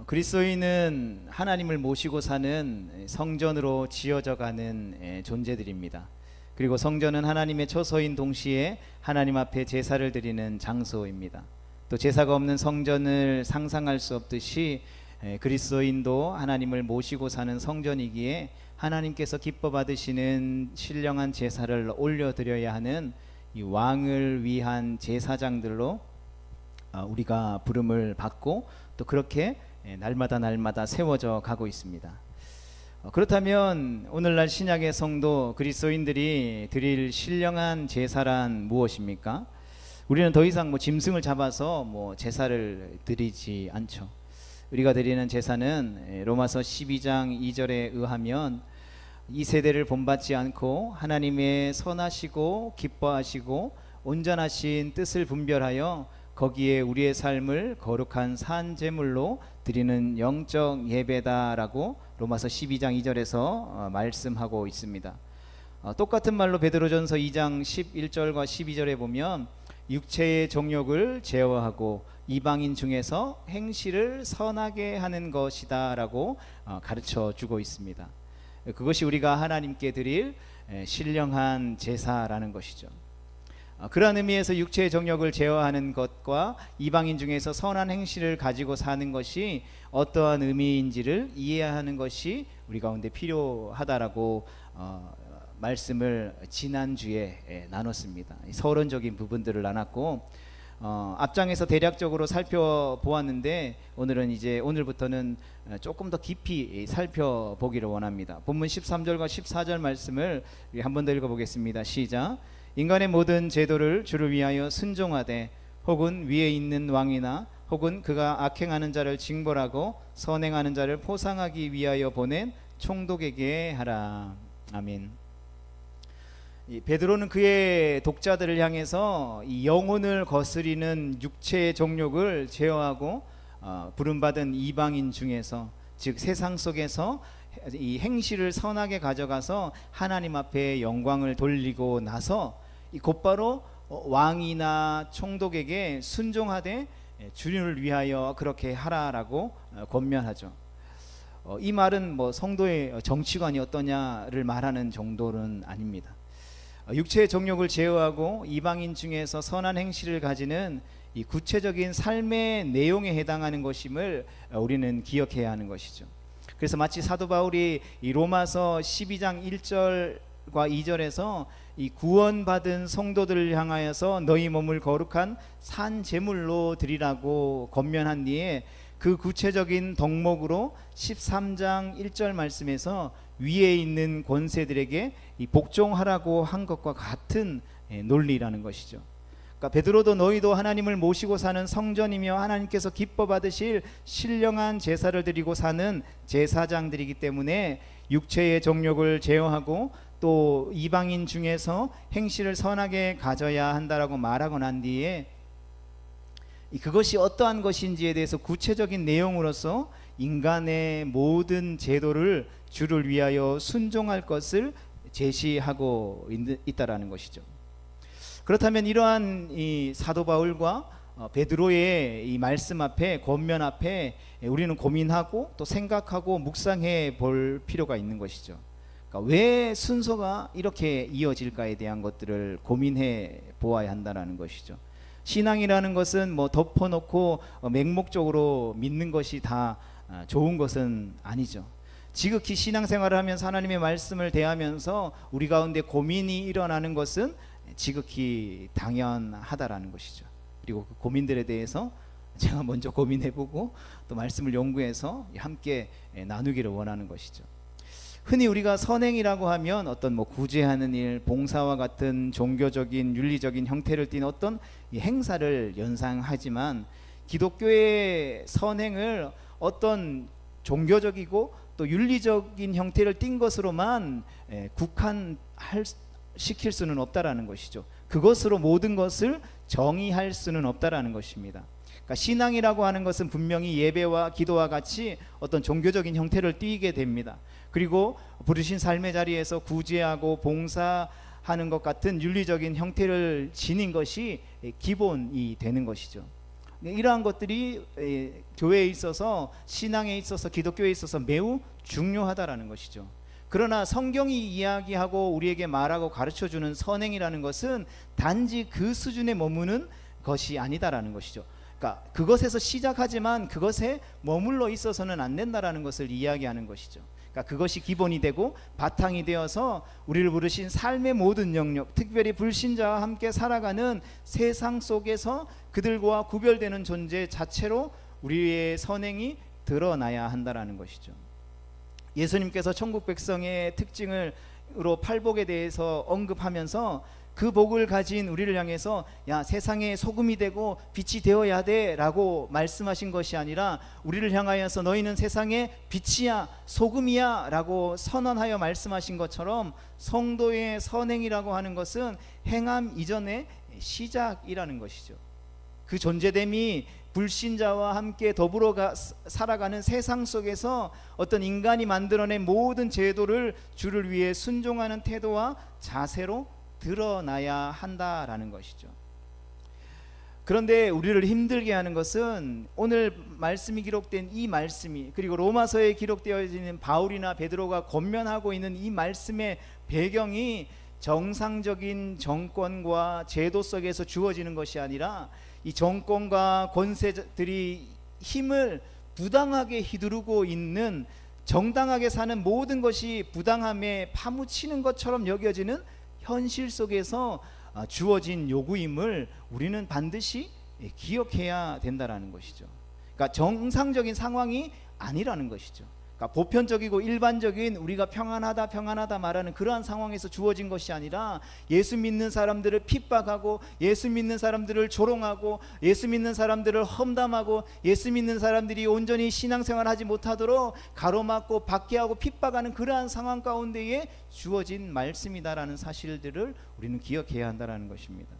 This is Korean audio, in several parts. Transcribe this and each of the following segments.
그리스도인은 하나님을 모시고 사는 성전으로 지어져 가는 존재들입니다. 그리고 성전은 하나님의 처소인 동시에 하나님 앞에 제사를 드리는 장소입니다. 또 제사가 없는 성전을 상상할 수 없듯이 그리스도인도 하나님을 모시고 사는 성전이기에 하나님께서 기뻐 받으시는 신령한 제사를 올려드려야 하는 이 왕을 위한 제사장들로 우리가 부름을 받고 또 그렇게 날마다 세워져 가고 있습니다. 그렇다면 오늘날 신약의 성도 그리스도인들이 드릴 신령한 제사란 무엇입니까? 우리는 더 이상 짐승을 잡아서 제사를 드리지 않죠. 우리가 드리는 제사는 로마서 12장 2절에 의하면 이 세대를 본받지 않고 하나님의 선하시고 기뻐하시고 온전하신 뜻을 분별하여 거기에 우리의 삶을 거룩한 산 제물로 드리는 영적 예배다라고 로마서 12장 2절에서 말씀하고 있습니다. 똑같은 말로 베드로전서 2장 11절과 12절에 보면 육체의 정욕을 제어하고 이방인 중에서 행실을 선하게 하는 것이다 라고 가르쳐 주고 있습니다. 그것이 우리가 하나님께 드릴 신령한 제사라는 것이죠. 그러한 의미에서 육체의 정욕을 제어하는 것과 이방인 중에서 선한 행실을 가지고 사는 것이 어떠한 의미인지를 이해하는 것이 우리 가운데 필요하다라고 말씀을 지난주에 나눴습니다. 서론적인 부분들을 나눴고 앞장에서 대략적으로 살펴보았는데 오늘부터는 조금 더 깊이 살펴보기를 원합니다. 본문 13절과 14절 말씀을 한 번 더 읽어보겠습니다. 시작. 인간의 모든 제도를 주를 위하여 순종하되 혹은 위에 있는 왕이나 혹은 그가 악행하는 자를 징벌하고 선행하는 자를 포상하기 위하여 보낸 총독에게 하라. 아멘. 베드로는 그의 독자들을 향해서 이 영혼을 거스리는 육체의 정욕을 제어하고 부름받은 이방인 중에서, 즉 세상 속에서 이 행실을 선하게 가져가서 하나님 앞에 영광을 돌리고 나서 곧바로 왕이나 총독에게 순종하되 주님을 위하여 그렇게 하라라고 권면하죠. 이 말은 성도의 정치관이 어떠냐를 말하는 정도는 아닙니다. 육체의 정욕을 제어하고 이방인 중에서 선한 행실을 가지는 이 구체적인 삶의 내용에 해당하는 것임을 우리는 기억해야 하는 것이죠. 그래서 마치 사도 바울이 이 로마서 12장 1절과 2절에서 이 구원받은 성도들을 향하여서 너희 몸을 거룩한 산 제물로 드리라고 권면한 뒤에 그 구체적인 덕목으로 13장 1절 말씀에서 위에 있는 권세들에게 이 복종하라고 한 것과 같은 논리라는 것이죠. 그러니까 베드로도 너희도 하나님을 모시고 사는 성전이며 하나님께서 기뻐 받으실 신령한 제사를 드리고 사는 제사장들이기 때문에 육체의 정욕을 제어하고 또 이방인 중에서 행실을 선하게 가져야 한다라고 말하고 난 뒤에 그것이 어떠한 것인지에 대해서 구체적인 내용으로서 인간의 모든 제도를 주를 위하여 순종할 것을 제시하고 있다라는 것이죠. 그렇다면 이러한 이 사도 바울과 베드로의 이 말씀 앞에, 권면 앞에 우리는 고민하고 또 생각하고 묵상해 볼 필요가 있는 것이죠. 그러니까 왜 순서가 이렇게 이어질까에 대한 것들을 고민해 보아야 한다는 것이죠. 신앙이라는 것은 덮어놓고 맹목적으로 믿는 것이 다 좋은 것은 아니죠. 지극히 신앙생활을 하면서 하나님의 말씀을 대하면서 우리 가운데 고민이 일어나는 것은 지극히 당연하다라는 것이죠. 그리고 그 고민들에 대해서 제가 먼저 고민해보고 또 말씀을 연구해서 함께 나누기를 원하는 것이죠. 흔히 우리가 선행이라고 하면 어떤 구제하는 일, 봉사와 같은 종교적인 윤리적인 형태를 띤 어떤 행사를 연상하지만 기독교의 선행을 어떤 종교적이고 또 윤리적인 형태를 띈 것으로만 국한시킬 수는 없다라는 것이죠. 그것으로 모든 것을 정의할 수는 없다라는 것입니다. 그러니까 신앙이라고 하는 것은 분명히 예배와 기도와 같이 어떤 종교적인 형태를 띠게 됩니다. 그리고 부르신 삶의 자리에서 구제하고 봉사하는 것 같은 윤리적인 형태를 지닌 것이 기본이 되는 것이죠. 이러한 것들이 교회에 있어서, 신앙에 있어서, 기독교에 있어서 매우 중요하다라는 것이죠. 그러나 성경이 이야기하고 우리에게 말하고 가르쳐주는 선행이라는 것은 단지 그 수준에 머무는 것이 아니다라는 것이죠. 그러니까 그것에서 시작하지만 그것에 머물러 있어서는 안 된다라는 것을 이야기하는 것이죠. 그러니까 그것이 기본이 되고 바탕이 되어서 우리를 부르신 삶의 모든 영역, 특별히 불신자와 함께 살아가는 세상 속에서 그들과 구별되는 존재 자체로 우리의 선행이 드러나야 한다라는 것이죠. 예수님께서 천국 백성의 특징으로 팔복에 대해서 언급하면서 그 복을 가진 우리를 향해서 야, 세상의 소금이 되고 빛이 되어야 돼 라고 말씀하신 것이 아니라 우리를 향하여서 너희는 세상의 빛이야, 소금이야 라고 선언하여 말씀하신 것처럼 성도의 선행이라고 하는 것은 행함 이전의 시작이라는 것이죠. 그 존재됨이 불신자와 함께 더불어 살아가는 세상 속에서 어떤 인간이 만들어낸 모든 제도를 주를 위해 순종하는 태도와 자세로 드러나야 한다라는 것이죠. 그런데 우리를 힘들게 하는 것은 오늘 말씀이 기록된 이 말씀이, 그리고 로마서에 기록되어 있는 바울이나 베드로가 권면하고 있는 이 말씀의 배경이 정상적인 정권과 제도 속에서 주어지는 것이 아니라 이 정권과 권세들이 힘을 부당하게 휘두르고 있는, 정당하게 사는 모든 것이 부당함에 파묻히는 것처럼 여겨지는 현실 속에서 주어진 요구임을 우리는 반드시 기억해야 된다라는 것이죠. 그러니까 정상적인 상황이 아니라는 것이죠. 그러니까 보편적이고 일반적인 우리가 평안하다 말하는 그러한 상황에서 주어진 것이 아니라 예수 믿는 사람들을 핍박하고, 예수 믿는 사람들을 조롱하고, 예수 믿는 사람들을 험담하고, 예수 믿는 사람들이 온전히 신앙생활을 하지 못하도록 가로막고 박해하고 핍박하는 그러한 상황 가운데에 주어진 말씀이다라는 사실들을 우리는 기억해야 한다는 것입니다.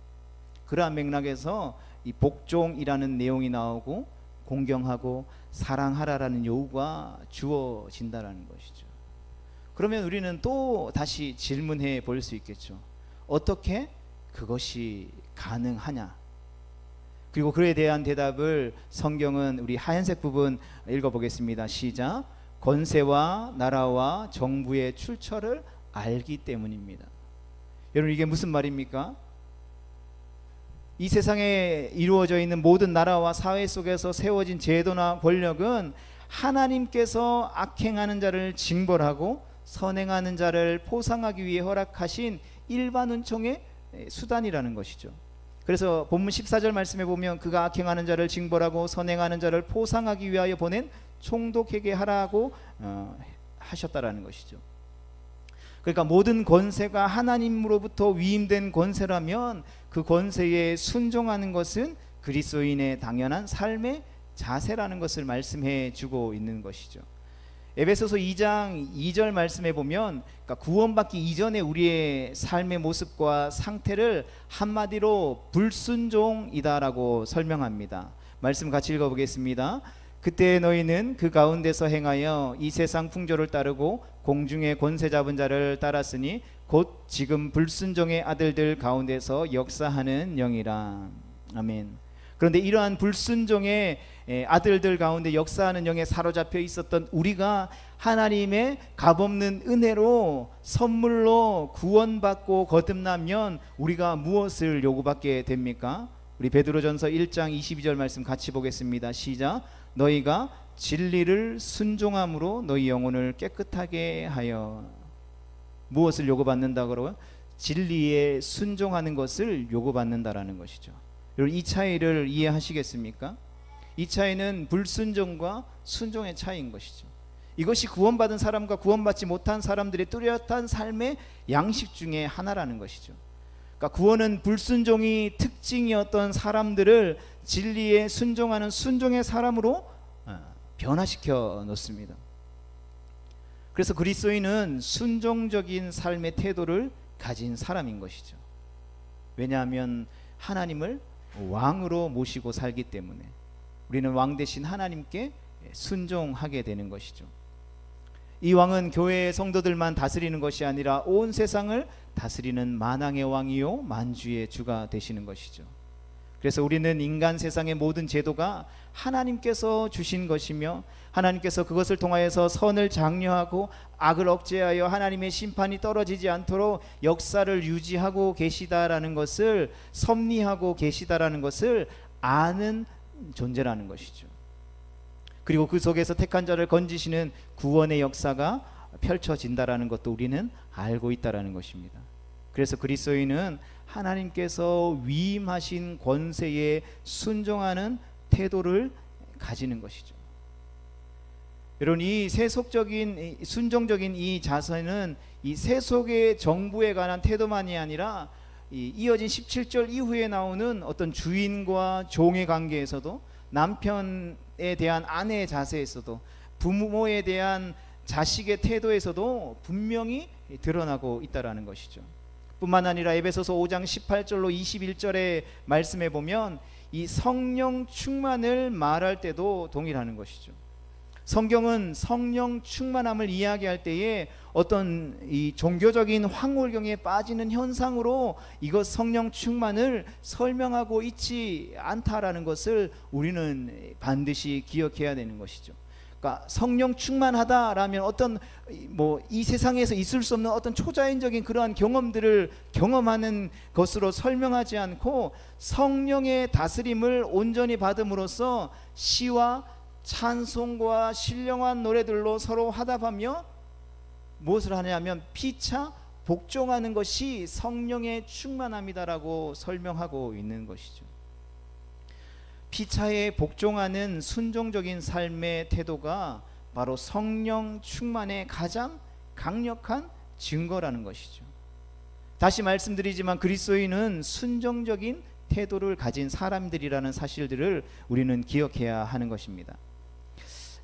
그러한 맥락에서 이 복종이라는 내용이 나오고 공경하고 사랑하라라는 요구가 주어진다라는 것이죠. 그러면 우리는 또 다시 질문해 볼 수 있겠죠. 어떻게 그것이 가능하냐? 그리고 그에 대한 대답을 성경은 우리 하얀색 부분 읽어보겠습니다. 시작. 권세와 나라와 정부의 출처를 알기 때문입니다. 여러분, 이게 무슨 말입니까? 이 세상에 이루어져 있는 모든 나라와 사회 속에서 세워진 제도나 권력은 하나님께서 악행하는 자를 징벌하고 선행하는 자를 포상하기 위해 허락하신 일반 은총의 수단이라는 것이죠. 그래서 본문 14절 말씀에 보면 그가 악행하는 자를 징벌하고 선행하는 자를 포상하기 위하여 보낸 총독에게 하라고 하셨다라는 것이죠. 그러니까 모든 권세가 하나님으로부터 위임된 권세라면 그 권세에 순종하는 것은 그리스도인의 당연한 삶의 자세라는 것을 말씀해 주고 있는 것이죠. 에베소서 2장 2절 말씀해 보면, 그러니까 구원받기 이전에 우리의 삶의 모습과 상태를 한마디로 불순종이다라고 설명합니다. 말씀 같이 읽어보겠습니다. 그때 너희는 그 가운데서 행하여 이 세상 풍조를 따르고 공중의 권세 잡은 자를 따랐으니 곧 지금 불순종의 아들들 가운데서 역사하는 영이라. 아멘. 그런데 이러한 불순종의 아들들 가운데 역사하는 영에 사로잡혀 있었던 우리가 하나님의 값없는 은혜로 선물로 구원받고 거듭나면 우리가 무엇을 요구받게 됩니까? 우리 베드로전서 1장 22절 말씀 같이 보겠습니다. 시작. 너희가 진리를 순종함으로 너희 영혼을 깨끗하게 하여. 무엇을 요구받는다고요? 진리에 순종하는 것을 요구받는다라는 것이죠. 여러분, 이 차이를 이해하시겠습니까? 이 차이는 불순종과 순종의 차이인 것이죠. 이것이 구원받은 사람과 구원받지 못한 사람들의 뚜렷한 삶의 양식 중에 하나라는 것이죠. 그러니까 구원은 불순종이 특징이었던 사람들을 진리에 순종하는 순종의 사람으로 변화시켜 놓습니다. 그래서 그리스도인은 순종적인 삶의 태도를 가진 사람인 것이죠. 왜냐하면 하나님을 왕으로 모시고 살기 때문에 우리는 왕 대신 하나님께 순종하게 되는 것이죠. 이 왕은 교회의 성도들만 다스리는 것이 아니라 온 세상을 다스리는 만왕의 왕이요 만주의 주가 되시는 것이죠. 그래서 우리는 인간 세상의 모든 제도가 하나님께서 주신 것이며 하나님께서 그것을 통하여서 선을 장려하고 악을 억제하여 하나님의 심판이 떨어지지 않도록 역사를 유지하고 계시다라는 것을, 섭리하고 계시다라는 것을 아는 존재라는 것이죠. 그리고 그 속에서 택한 자를 건지시는 구원의 역사가 펼쳐진다라는 것도 우리는 알고 있다라는 것입니다. 그래서 그리스도인은 하나님께서 위임하신 권세에 순종하는 태도를 가지는 것이죠. 여러분, 이 세속적인 순종적인 이 자세는 이 세속의 정부에 관한 태도만이 아니라 이어진 17절 이후에 나오는 어떤 주인과 종의 관계에서도, 남편에 대한 아내의 자세에서도, 부모에 대한 자식의 태도에서도 분명히 드러나고 있다라는 것이죠. 뿐만 아니라 에베소서 5장 18절로 21절의 말씀에 보면 이 성령 충만을 말할 때도 동일하는 것이죠. 성경은 성령 충만함을 이야기할 때에 어떤 이 종교적인 황홀경에 빠지는 현상으로 이것 성령 충만을 설명하고 있지 않다라는 것을 우리는 반드시 기억해야 되는 것이죠. 그러니까 성령 충만하다라면 어떤 이 세상에서 있을 수 없는 어떤 초자연적인 그러한 경험들을 경험하는 것으로 설명하지 않고, 성령의 다스림을 온전히 받음으로써 시와 찬송과 신령한 노래들로 서로 화답하며 무엇을 하냐면 피차 복종하는 것이 성령의 충만함이다라고 설명하고 있는 것이죠. 피차에 복종하는 순종적인 삶의 태도가 바로 성령 충만의 가장 강력한 증거라는 것이죠. 다시 말씀드리지만 그리스도인은 순종적인 태도를 가진 사람들이라는 사실들을 우리는 기억해야 하는 것입니다.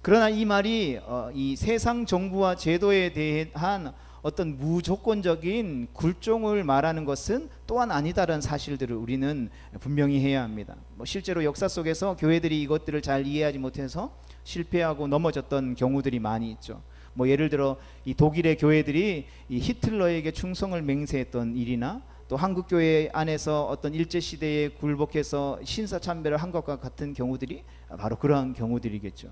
그러나 이 말이 이 세상 정부와 제도에 대한 어떤 무조건적인 굴종을 말하는 것은 또한 아니다라는 사실들을 우리는 분명히 해야 합니다. 실제로 역사 속에서 교회들이 이것들을 잘 이해하지 못해서 실패하고 넘어졌던 경우들이 많이 있죠. 예를 들어 이 독일의 교회들이 이 히틀러에게 충성을 맹세했던 일이나, 또 한국 교회 안에서 어떤 일제 시대에 굴복해서 신사참배를 한 것과 같은 경우들이 바로 그러한 경우들이겠죠.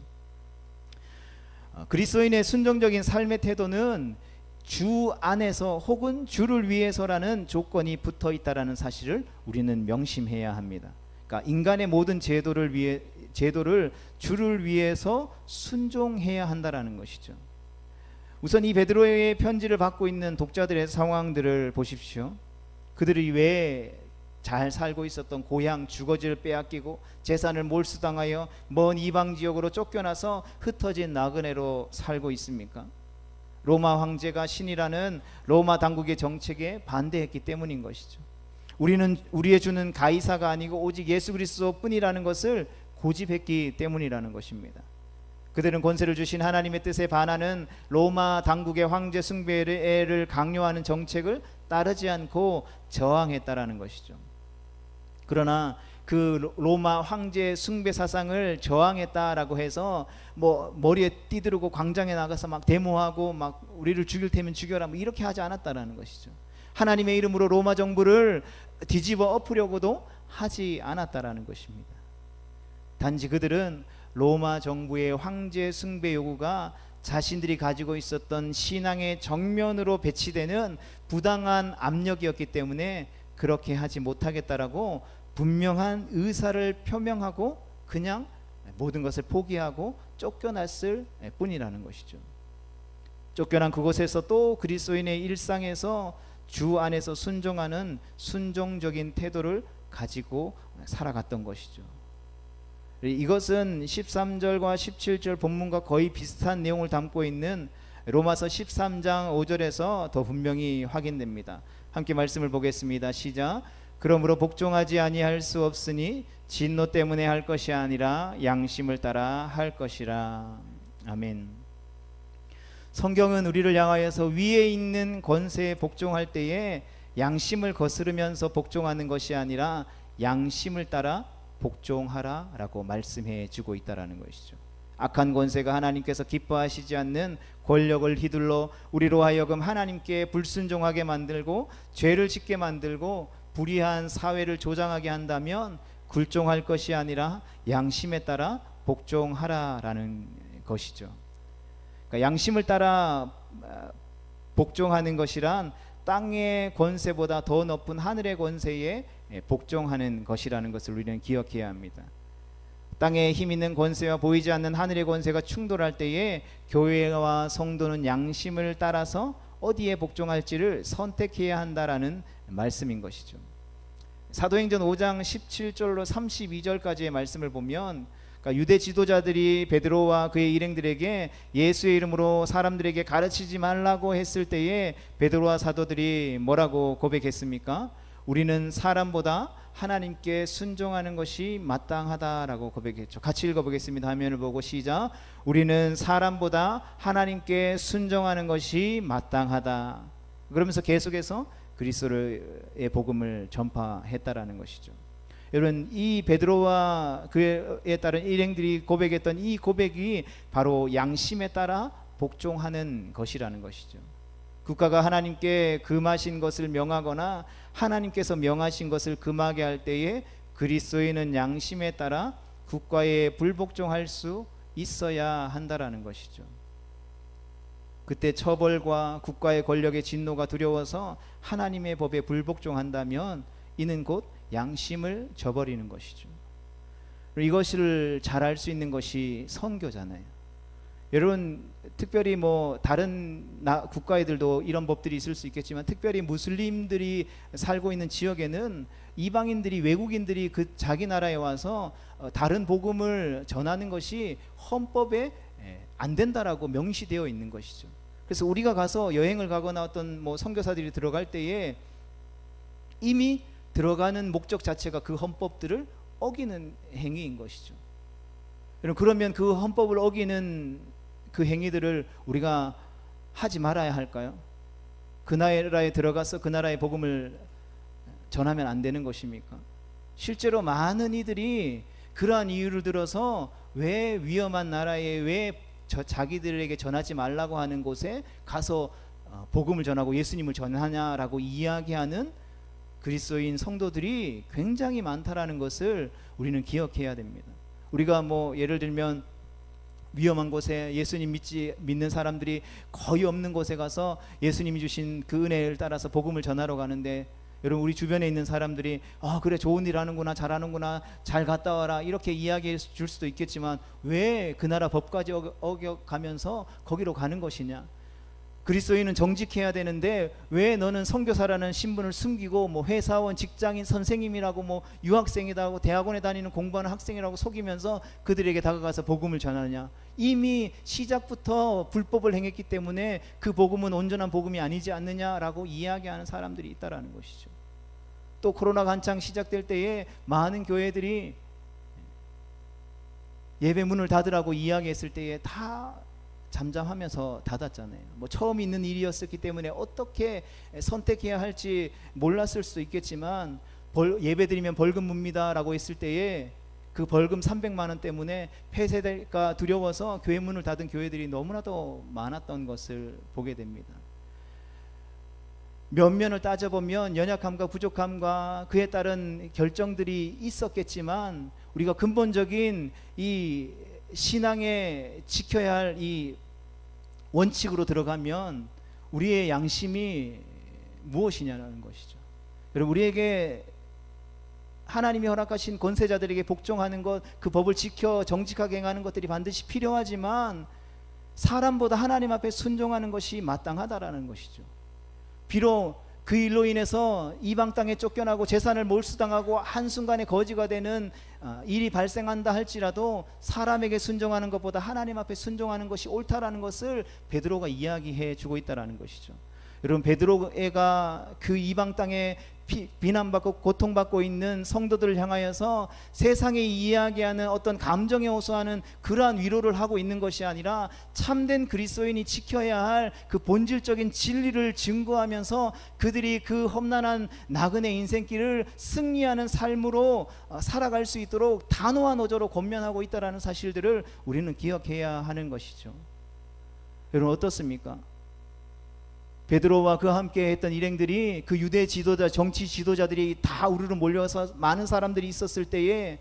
그리스도인의 순종적인 삶의 태도는 주 안에서 혹은 주를 위해서라는 조건이 붙어 있다라는 사실을 우리는 명심해야 합니다. 그러니까 인간의 모든 제도를 주를 위해서 순종해야 한다라는 것이죠. 우선 이 베드로의 편지를 받고 있는 독자들의 상황들을 보십시오. 그들이 왜 잘 살고 있었던 고향 주거지를 빼앗기고 재산을 몰수당하여 먼 이방 지역으로 쫓겨나서 흩어진 나그네로 살고 있습니까? 로마 황제가 신이라는 로마 당국의 정책에 반대했기 때문인 것이죠. 우리는 우리의 주는 가이사가 아니고 오직 예수 그리스도뿐이라는 것을 고집했기 때문이라는 것입니다. 그들은 권세를 주신 하나님의 뜻에 반하는 로마 당국의 황제 숭배를 강요하는 정책을 따르지 않고 저항했다라는 것이죠. 그러나 그 로마 황제 숭배 사상을 저항했다라고 해서 머리에 띠두르고 광장에 나가서 막 데모하고 막 우리를 죽일 테면 죽여라 이렇게 하지 않았다라는 것이죠. 하나님의 이름으로 로마 정부를 뒤집어 엎으려고도 하지 않았다라는 것입니다. 단지 그들은 로마 정부의 황제 숭배 요구가 자신들이 가지고 있었던 신앙의 정면으로 배치되는 부당한 압력이었기 때문에 그렇게 하지 못하겠다라고 분명한 의사를 표명하고 그냥 모든 것을 포기하고 쫓겨났을 뿐이라는 것이죠. 쫓겨난 그곳에서 또 그리스도인의 일상에서 주 안에서 순종하는 순종적인 태도를 가지고 살아갔던 것이죠. 이것은 13절과 17절 본문과 거의 비슷한 내용을 담고 있는 로마서 13장 5절에서 더 분명히 확인됩니다. 함께 말씀을 보겠습니다. 시작. 그러므로 복종하지 아니할 수 없으니 진노 때문에 할 것이 아니라 양심을 따라 할 것이라. 아멘. 성경은 우리를 향하여서 위에 있는 권세에 복종할 때에 양심을 거스르면서 복종하는 것이 아니라 양심을 따라 복종하라 라고 말씀해 주고 있다는 것이죠. 악한 권세가 하나님께서 기뻐하시지 않는 권력을 휘둘러 우리로 하여금 하나님께 불순종하게 만들고 죄를 짓게 만들고 불의한 사회를 조장하게 한다면 굴종할 것이 아니라 양심에 따라 복종하라라는 것이죠. 그러니까 양심을 따라 복종하는 것이란 땅의 권세보다 더 높은 하늘의 권세에 복종하는 것이라는 것을 우리는 기억해야 합니다. 땅에 힘 있는 권세와 보이지 않는 하늘의 권세가 충돌할 때에 교회와 성도는 양심을 따라서 어디에 복종할지를 선택해야 한다라는 말씀인 것이죠. 사도행전 5장 17절로 32절까지의 말씀을 보면, 그러니까 유대 지도자들이 베드로와 그의 일행들에게 예수의 이름으로 사람들에게 가르치지 말라고 했을 때에 베드로와 사도들이 뭐라고 고백했습니까? 우리는 사람보다 하나님께 순종하는 것이 마땅하다라고 고백했죠. 같이 읽어보겠습니다. 화면을 보고 시작. 우리는 사람보다 하나님께 순종하는 것이 마땅하다. 그러면서 계속해서 그리스도의 복음을 전파했다라는 것이죠. 여러분, 이 베드로와 그에 따른 일행들이 고백했던 이 고백이 바로 양심에 따라 복종하는 것이라는 것이죠. 국가가 하나님께 금하신 것을 명하거나 하나님께서 명하신 것을 금하게 할 때에 그리스도인은 양심에 따라 국가에 불복종할 수 있어야 한다라는 것이죠. 그때 처벌과 국가의 권력의 진노가 두려워서 하나님의 법에 불복종한다면 이는 곧 양심을 저버리는 것이죠. 이것을 잘할 수 있는 것이 선교잖아요. 여러분, 특별히 뭐 다른 국가애들도 이런 법들이 있을 수 있겠지만 특별히 무슬림들이 살고 있는 지역에는 이방인들이, 외국인들이 그 자기 나라에 와서 다른 복음을 전하는 것이 헌법에 안 된다라고 명시되어 있는 것이죠. 그래서 우리가 가서 여행을 가거나 어떤 뭐 선교사들이 들어갈 때에 이미 들어가는 목적 자체가 그 헌법들을 어기는 행위인 것이죠. 그러면 그 헌법을 어기는 그 행위들을 우리가 하지 말아야 할까요? 그 나라에 들어가서 그 나라의 복음을 전하면 안 되는 것입니까? 실제로 많은 이들이 그러한 이유를 들어서 왜 위험한 나라에 왜 자기들에게 전하지 말라고 하는 곳에 가서 복음을 전하고 예수님을 전하냐라고 이야기하는 그리스도인 성도들이 굉장히 많다라는 것을 우리는 기억해야 됩니다. 우리가 뭐 예를 들면 위험한 곳에 예수님 믿는 사람들이 거의 없는 곳에 가서 예수님이 주신 그 은혜를 따라서 복음을 전하러 가는데, 여러분, 우리 주변에 있는 사람들이 그래, 좋은 일 하는구나, 잘하는구나, 잘 갔다 와라, 이렇게 이야기해 줄 수도 있겠지만 왜 그 나라 법까지 어겨가면서 거기로 가는 것이냐? 그리스도인은 정직해야 되는데 왜 너는 선교사라는 신분을 숨기고 뭐 회사원, 직장인, 선생님이라고 뭐 유학생이라고 대학원에 다니는 공부하는 학생이라고 속이면서 그들에게 다가가서 복음을 전하느냐? 이미 시작부터 불법을 행했기 때문에 그 복음은 온전한 복음이 아니지 않느냐라고 이야기하는 사람들이 있다라는 것이죠. 또 코로나가 한창 시작될 때에 많은 교회들이 예배 문을 닫으라고 이야기했을 때에 다 잠잠하면서 닫았잖아요. 뭐 처음 있는 일이었기 때문에 어떻게 선택해야 할지 몰랐을 수도 있겠지만 예배드리면 벌금 묻니다 라고 했을 때에 그 벌금 300만 원 때문에 폐쇄될까 두려워서 교회 문을 닫은 교회들이 너무나도 많았던 것을 보게 됩니다. 면면을 따져보면 연약함과 부족함과 그에 따른 결정들이 있었겠지만 우리가 근본적인 이 신앙에 지켜야 할 이 원칙으로 들어가면 우리의 양심이 무엇이냐는 것이죠. 여러분, 우리에게 하나님이 허락하신 권세자들에게 복종하는 것, 그 법을 지켜 정직하게 행하는 것들이 반드시 필요하지만 사람보다 하나님 앞에 순종하는 것이 마땅하다라는 것이죠. 비록 그 일로 인해서 이방 땅에 쫓겨나고 재산을 몰수당하고 한순간에 거지가 되는 일이 발생한다 할지라도 사람에게 순종하는 것보다 하나님 앞에 순종하는 것이 옳다라는 것을 베드로가 이야기해 주고 있다라는 것이죠. 여러분, 베드로가 그 이방 땅에 비난받고 고통받고 있는 성도들을 향하여서 세상에 이야기하는 어떤 감정에 호소하는 그러한 위로를 하고 있는 것이 아니라 참된 그리스도인이 지켜야 할 그 본질적인 진리를 증거하면서 그들이 그 험난한 나그네 인생길을 승리하는 삶으로 살아갈 수 있도록 단호한 어조로 권면하고 있다는 사실들을 우리는 기억해야 하는 것이죠. 여러분, 어떻습니까? 베드로와 그와 함께 했던 일행들이, 그 유대 지도자, 정치 지도자들이 다 우르르 몰려서 많은 사람들이 있었을 때에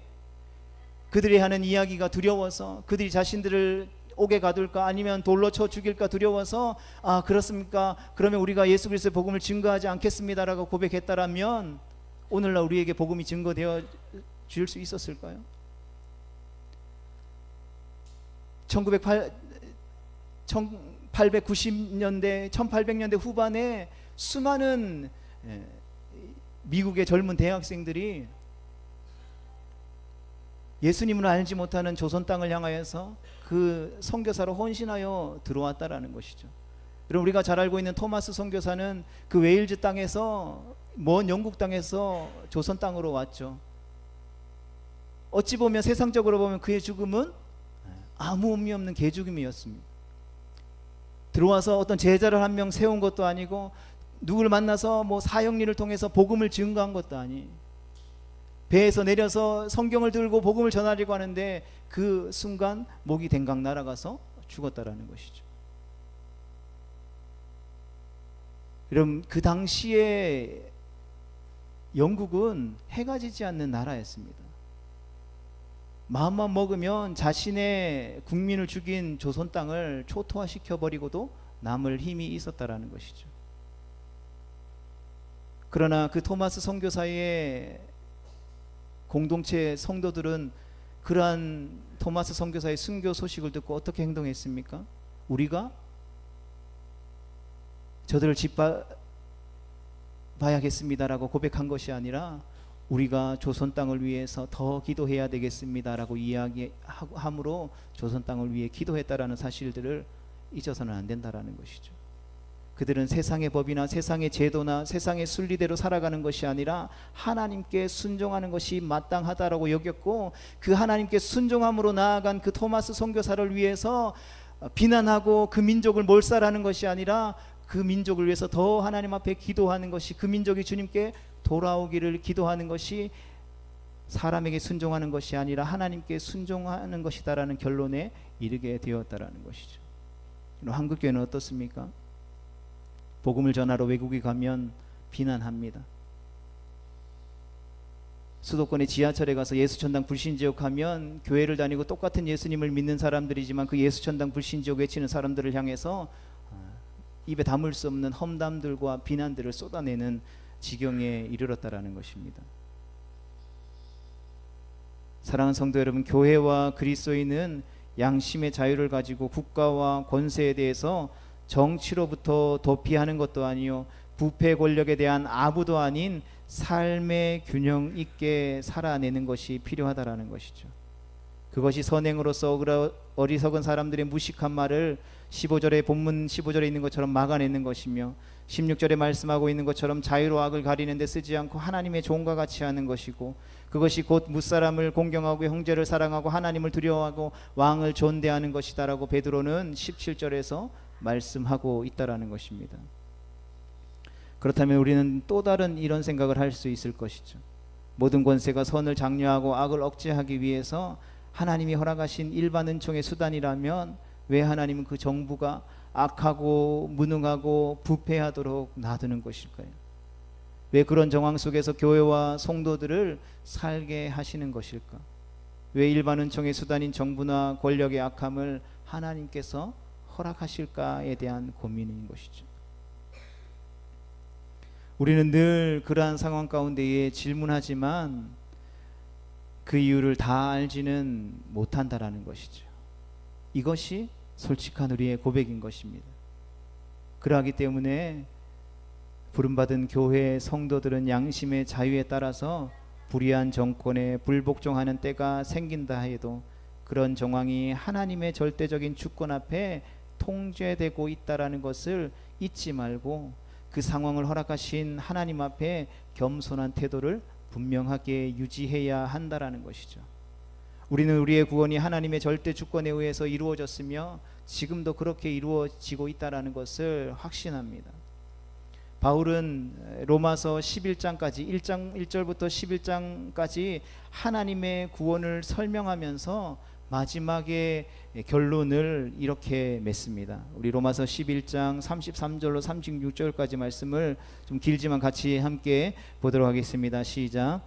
그들이 하는 이야기가 두려워서, 그들이 자신들을 옥에 가둘까 아니면 돌로 쳐 죽일까 두려워서, 아 그렇습니까? 그러면 우리가 예수 그리스도의 복음을 증거하지 않겠습니다라고 고백했다라면 오늘날 우리에게 복음이 증거되어 줄 수 있었을까요? 1890년대 1800년대 후반에 수많은 미국의 젊은 대학생들이 예수님을 알지 못하는 조선 땅을 향하여서 그 선교사로 헌신하여 들어왔다라는 것이죠. 여러분, 우리가 잘 알고 있는 토마스 선교사는 그 웨일즈 땅에서, 먼 영국 땅에서 조선 땅으로 왔죠. 어찌 보면, 세상적으로 보면 그의 죽음은 아무 의미 없는 개죽음이었습니다. 들어와서 어떤 제자를 한 명 세운 것도 아니고, 누구를 만나서 뭐 사형리를 통해서 복음을 증거한 것도 아니, 배에서 내려서 성경을 들고 복음을 전하려고 하는데 그 순간 목이 댕강 날아가서 죽었다라는 것이죠. 여러분, 그 당시에 영국은 해가 지지 않는 나라였습니다. 마음만 먹으면 자신의 국민을 죽인 조선 땅을 초토화시켜버리고도 남을 힘이 있었다라는 것이죠. 그러나 그 토마스 선교사의 공동체 성도들은 그러한 토마스 선교사의 순교 소식을 듣고 어떻게 행동했습니까? 우리가 저들을 짓밟아야겠습니다라고 고백한 것이 아니라, 우리가 조선 땅을 위해서 더 기도해야 되겠습니다라고 이야기함으로 조선 땅을 위해 기도했다라는 사실들을 잊어서는 안 된다라는 것이죠. 그들은 세상의 법이나 세상의 제도나 세상의 순리대로 살아가는 것이 아니라 하나님께 순종하는 것이 마땅하다라고 여겼고, 그 하나님께 순종함으로 나아간 그 토마스 선교사를 위해서 비난하고 그 민족을 몰살하는 것이 아니라 그 민족을 위해서 더 하나님 앞에 기도하는 것이, 그 민족이 주님께 돌아오기를 기도하는 것이 사람에게 순종하는 것이 아니라 하나님께 순종하는 것이다라는 결론에 이르게 되었다라는 것이죠. 한국교회는 어떻습니까? 복음을 전하러 외국에 가면 비난합니다. 수도권의 지하철에 가서 예수천당 불신지옥 하면 교회를 다니고 똑같은 예수님을 믿는 사람들이지만 그 예수천당 불신지옥 외치는 사람들을 향해서 입에 담을 수 없는 험담들과 비난들을 쏟아내는 지경에 이르렀다라는 것입니다. 사랑하는 성도 여러분, 교회와 그리스도인은 양심의 자유를 가지고 국가와 권세에 대해서 정치로부터 도피하는 것도 아니요, 부패 권력에 대한 아부도 아닌 삶의 균형 있게 살아내는 것이 필요하다라는 것이죠. 그것이 선행으로서 어리석은 사람들의 무식한 말을 15절의 본문 15절에 있는 것처럼 막아내는 것이며, 16절에 말씀하고 있는 것처럼 자유로 악을 가리는 데 쓰지 않고 하나님의 종과 같이 하는 것이고, 그것이 곧 무사람을 공경하고 형제를 사랑하고 하나님을 두려워하고 왕을 존대하는 것이다라고 베드로는 17절에서 말씀하고 있다라는 것입니다. 그렇다면 우리는 또 다른 이런 생각을 할 수 있을 것이죠. 모든 권세가 선을 장려하고 악을 억제하기 위해서 하나님이 허락하신 일반 은총의 수단이라면 왜 하나님은 그 정부가 악하고 무능하고 부패하도록 놔두는 것일까요? 왜 그런 정황 속에서 교회와 성도들을 살게 하시는 것일까? 왜 일반 은총의 수단인 정부나 권력의 악함을 하나님께서 허락하실까에 대한 고민인 것이죠. 우리는 늘 그러한 상황 가운데에 질문하지만 그 이유를 다 알지는 못한다라는 것이죠. 이것이 솔직한 우리의 고백인 것입니다. 그러하기 때문에 부름받은 교회 성도들은 양심의 자유에 따라서 불의한 정권에 불복종하는 때가 생긴다 해도 그런 정황이 하나님의 절대적인 주권 앞에 통제되고 있다라는 것을 잊지 말고 그 상황을 허락하신 하나님 앞에 겸손한 태도를 분명하게 유지해야 한다라는 것이죠. 우리는 우리의 구원이 하나님의 절대 주권에 의해서 이루어졌으며 지금도 그렇게 이루어지고 있다라는 것을 확신합니다. 바울은 로마서 11장까지 1절부터 11장까지 하나님의 구원을 설명하면서 마지막에 결론을 이렇게 맺습니다. 우리 로마서 11장 33절로 36절까지 말씀을 좀 길지만 같이 함께 보도록 하겠습니다. 시작.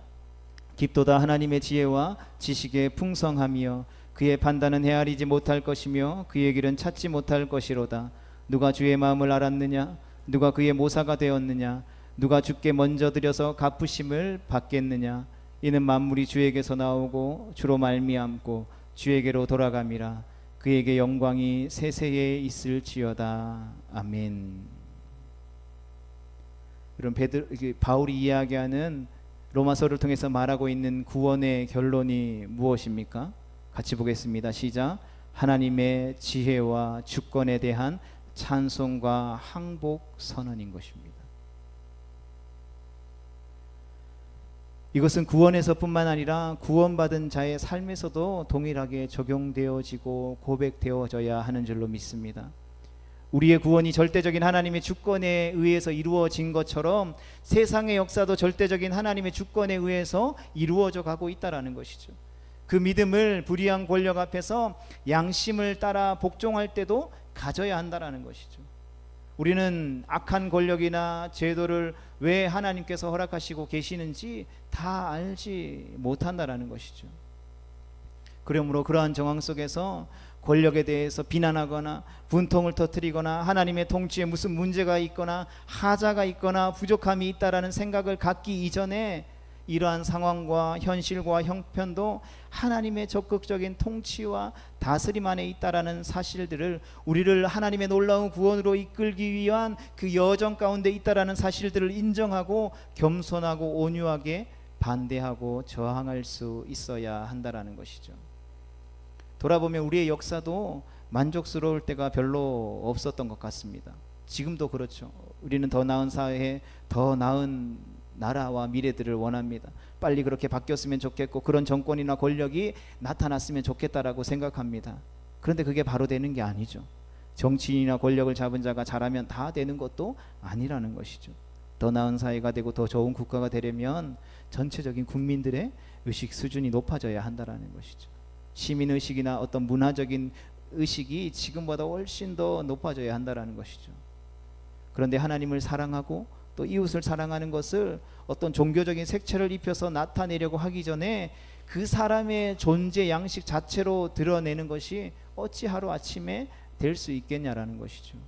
깊도다 하나님의 지혜와 지식의 풍성함이여 그의 판단은 헤아리지 못할 것이며 그의 길은 찾지 못할 것이로다. 누가 주의 마음을 알았느냐? 누가 그의 모사가 되었느냐? 누가 주께 먼저 드려서 갚으심을 받겠느냐? 이는 만물이 주에게서 나오고 주로 말미암고 주에게로 돌아감이라. 그에게 영광이 세세에 있을지어다. 아멘. 그럼 바울이 이야기하는 로마서를 통해서 말하고 있는 구원의 결론이 무엇입니까? 같이 보겠습니다. 시작. 하나님의 지혜와 주권에 대한 찬송과 항복 선언인 것입니다. 이것은 구원에서뿐만 아니라 구원받은 자의 삶에서도 동일하게 적용되어지고 고백되어져야 하는 줄로 믿습니다. 우리의 구원이 절대적인 하나님의 주권에 의해서 이루어진 것처럼 세상의 역사도 절대적인 하나님의 주권에 의해서 이루어져 가고 있다는 것이죠. 그 믿음을 불의한 권력 앞에서 양심을 따라 복종할 때도 가져야 한다는 것이죠. 우리는 악한 권력이나 제도를 왜 하나님께서 허락하시고 계시는지 다 알지 못한다는 것이죠. 그러므로 그러한 정황 속에서 권력에 대해서 비난하거나 분통을 터뜨리거나 하나님의 통치에 무슨 문제가 있거나 하자가 있거나 부족함이 있다라는 생각을 갖기 이전에 이러한 상황과 현실과 형편도 하나님의 적극적인 통치와 다스림 안에 있다라는 사실들을, 우리를 하나님의 놀라운 구원으로 이끌기 위한 그 여정 가운데 있다라는 사실들을 인정하고 겸손하고 온유하게 반대하고 저항할 수 있어야 한다라는 것이죠. 돌아보면 우리의 역사도 만족스러울 때가 별로 없었던 것 같습니다. 지금도 그렇죠. 우리는 더 나은 사회, 더 나은 나라와 미래들을 원합니다. 빨리 그렇게 바뀌었으면 좋겠고 그런 정권이나 권력이 나타났으면 좋겠다라고 생각합니다. 그런데 그게 바로 되는 게 아니죠. 정치인이나 권력을 잡은 자가 잘하면 다 되는 것도 아니라는 것이죠. 더 나은 사회가 되고 더 좋은 국가가 되려면 전체적인 국민들의 의식 수준이 높아져야 한다는 것이죠. 시민의식이나 어떤 문화적인 의식이 지금보다 훨씬 더 높아져야 한다는 것이죠. 그런데 하나님을 사랑하고 또 이웃을 사랑하는 것을 어떤 종교적인 색채를 입혀서 나타내려고 하기 전에 그 사람의 존재 양식 자체로 드러내는 것이 어찌 하루아침에 될 수 있겠냐라는 것이죠.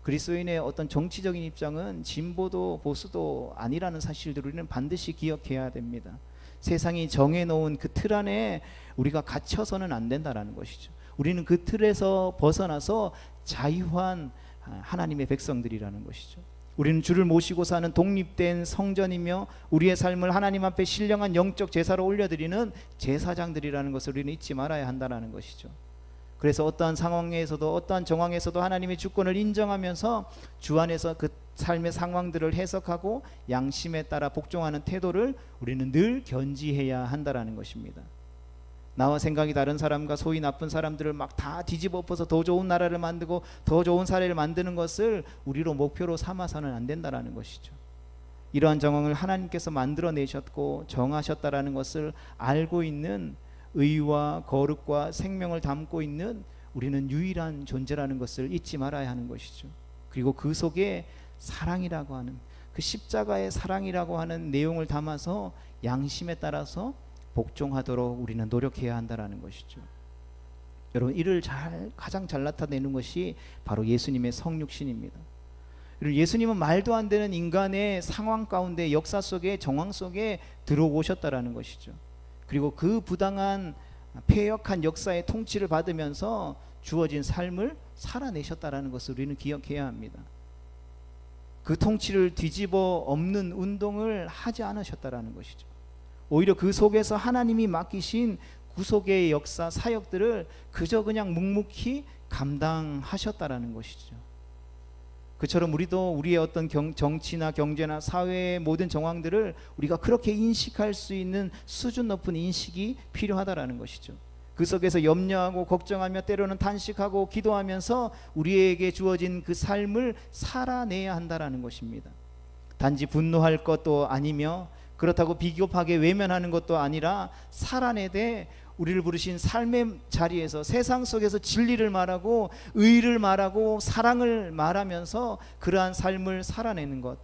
그리스도인의 어떤 정치적인 입장은 진보도 보수도 아니라는 사실들을 우리는 반드시 기억해야 됩니다. 세상이 정해놓은 그 틀 안에 우리가 갇혀서는 안 된다는 것이죠. 우리는 그 틀에서 벗어나서 자유한 하나님의 백성들이라는 것이죠. 우리는 주를 모시고 사는 독립된 성전이며 우리의 삶을 하나님 앞에 신령한 영적 제사로 올려드리는 제사장들이라는 것을 우리는 잊지 말아야 한다는 것이죠. 그래서 어떠한 상황에서도 어떠한 정황에서도 하나님의 주권을 인정하면서 주 안에서 그 삶의 상황들을 해석하고 양심에 따라 복종하는 태도를 우리는 늘 견지해야 한다는 것입니다. 나와 생각이 다른 사람과 소위 나쁜 사람들을 막 다 뒤집어 엎어서 더 좋은 나라를 만들고 더 좋은 사회를 만드는 것을 우리로 목표로 삼아서는 안 된다는 것이죠. 이러한 정황을 하나님께서 만들어내셨고 정하셨다라는 것을 알고 있는 의와 거룩과 생명을 담고 있는 우리는 유일한 존재라는 것을 잊지 말아야 하는 것이죠. 그리고 그 속에 사랑이라고 하는, 그 십자가의 사랑이라고 하는 내용을 담아서 양심에 따라서 복종하도록 우리는 노력해야 한다는 것이죠. 여러분, 이를 가장 잘 나타내는 것이 바로 예수님의 성육신입니다. 예수님은 말도 안 되는 인간의 상황 가운데, 역사 속에, 정황 속에 들어오셨다라는 것이죠. 그리고 그 부당한 패역한 역사의 통치를 받으면서 주어진 삶을 살아내셨다라는 것을 우리는 기억해야 합니다. 그 통치를 뒤집어 엎는 운동을 하지 않으셨다라는 것이죠. 오히려 그 속에서 하나님이 맡기신 구속의 역사, 사역들을 그저 그냥 묵묵히 감당하셨다라는 것이죠. 그처럼 우리도 우리의 어떤 정치나 경제나 사회의 모든 정황들을 우리가 그렇게 인식할 수 있는 수준 높은 인식이 필요하다라는 것이죠. 그 속에서 염려하고 걱정하며 때로는 탄식하고 기도하면서 우리에게 주어진 그 삶을 살아내야 한다라는 것입니다. 단지 분노할 것도 아니며 그렇다고 비겁하게 외면하는 것도 아니라 살아내되 우리를 부르신 삶의 자리에서 세상 속에서 진리를 말하고 의를 말하고 사랑을 말하면서 그러한 삶을 살아내는 것,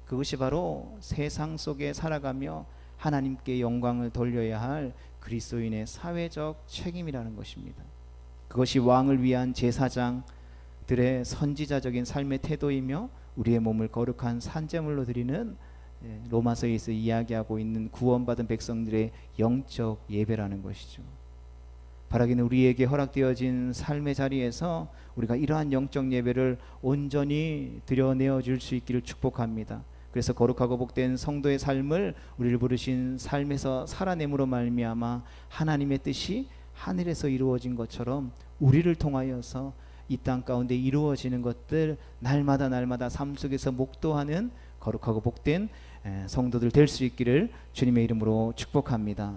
그것이 바로 세상 속에 살아가며 하나님께 영광을 돌려야 할 그리스도인의 사회적 책임이라는 것입니다. 그것이 왕을 위한 제사장들의 선지자적인 삶의 태도이며 우리의 몸을 거룩한 산제물로 드리는 로마서에서 이야기하고 있는 구원받은 백성들의 영적 예배라는 것이죠. 바라기는 우리에게 허락되어진 삶의 자리에서 우리가 이러한 영적 예배를 온전히 드려내어 줄 수 있기를 축복합니다. 그래서 거룩하고 복된 성도의 삶을 우리를 부르신 삶에서 살아냄으로 말미암아 하나님의 뜻이 하늘에서 이루어진 것처럼 우리를 통하여서 이 땅 가운데 이루어지는 것들 날마다 삶 속에서 목도하는 거룩하고 복된 성도들 될 수 있기를 주님의 이름으로 축복합니다.